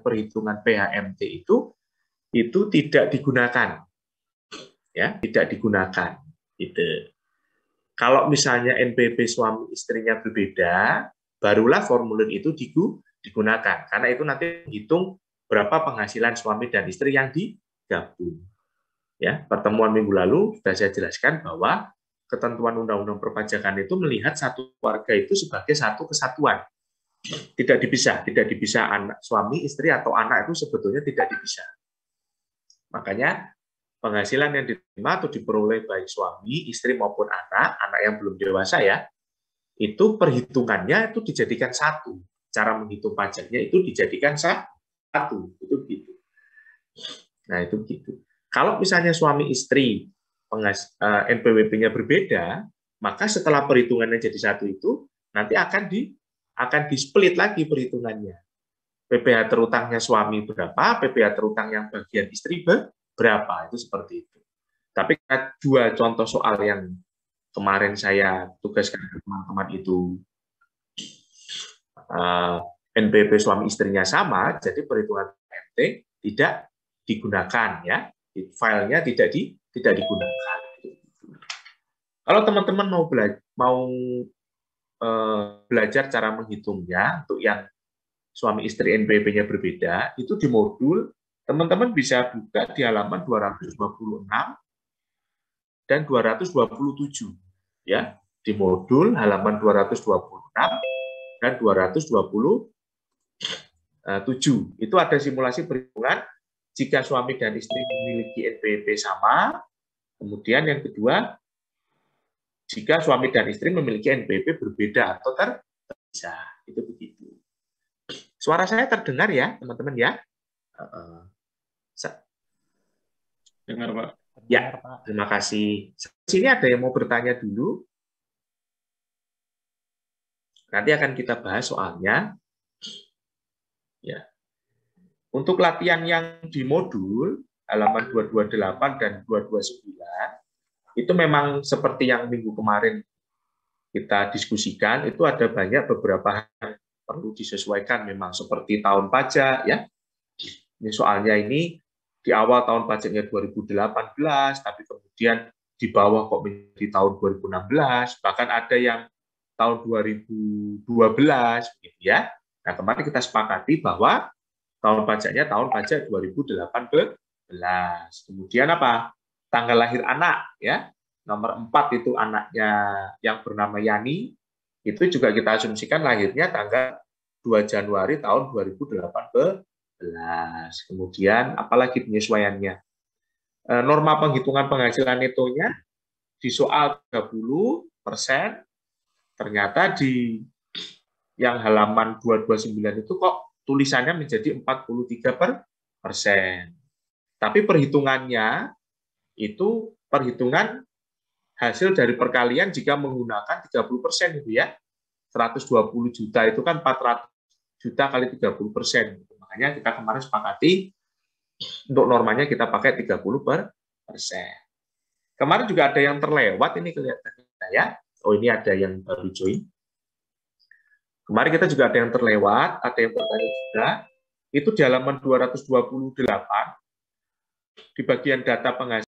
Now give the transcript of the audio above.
perhitungan PHMT itu tidak digunakan. Ya, tidak digunakan. Gitu. Kalau misalnya NPWP suami istrinya berbeda, barulah formulir itu digunakan. Karena itu nanti menghitung berapa penghasilan suami dan istri yang digabung. Ya, pertemuan minggu lalu sudah saya jelaskan bahwa ketentuan Undang-Undang Perpajakan itu melihat satu keluarga itu sebagai satu kesatuan. Tidak dipisah anak, suami, istri, atau anak itu sebetulnya tidak dipisah. Makanya penghasilan yang diterima atau diperoleh baik suami, istri maupun anak yang belum dewasa ya, itu perhitungannya itu dijadikan satu. Cara menghitung pajaknya itu dijadikan satu. Itu begitu. Nah, itu begitu. Kalau misalnya suami istri NPWP-nya berbeda, maka setelah perhitungannya jadi satu itu nanti akan di-split lagi perhitungannya. PPh terutangnya suami berapa, PPh terutang yang bagian istri berapa, itu seperti itu. Tapi dua contoh soal yang kemarin saya tugaskan ke teman-teman itu NPWP suami istrinya sama, jadi perhitungan PMT tidak digunakan ya, filenya tidak digunakan. Kalau teman-teman mau belajar cara menghitungnya untuk yang suami istri NPWP-nya berbeda, itu di modul teman-teman bisa buka di halaman 226 dan 227 ya, di modul halaman 226 dan 227 itu ada simulasi perhitungan jika suami dan istri memiliki NPWP sama. Kemudian yang kedua, jika suami dan istri memiliki NPWP berbeda atau terpisah. Itu begitu. Suara saya terdengar ya, teman-teman ya? Dengar, Pak. Ya, terima kasih. Sini ada yang mau bertanya dulu? Nanti akan kita bahas soalnya. Ya. Untuk latihan yang di modul, halaman 228 dan 229, itu memang seperti yang minggu kemarin kita diskusikan, itu ada banyak beberapa hal yang perlu disesuaikan memang, seperti tahun pajak, ya. Ini soalnya ini di awal tahun pajaknya 2018, tapi kemudian di bawah kok menjadi tahun 2016, bahkan ada yang tahun 2012, gitu ya. Nah, kemarin kita sepakati bahwa tahun pajaknya tahun pajak 2018. Kemudian apa? Tanggal lahir anak, ya. Nomor 4 itu anaknya yang bernama Yani, itu juga kita asumsikan lahirnya tanggal 2 Januari tahun 2018. Kemudian apalagi penyesuaiannya? Norma penghitungan penghasilan netonya di soal 30%, ternyata di yang halaman 229 itu kok tulisannya menjadi 43%. Tapi perhitungannya itu perhitungan hasil dari perkalian jika menggunakan 30% itu ya. 120 juta itu kan 400 juta kali 30%. Makanya kita kemarin sepakati untuk normanya kita pakai 30%. Kemarin juga ada yang terlewat, ini kelihatan ya. Oh, ini ada yang baru join. Kemarin kita juga ada yang terlewat, ada yang bertanya juga. Itu di halaman 228 di bagian data penghasilan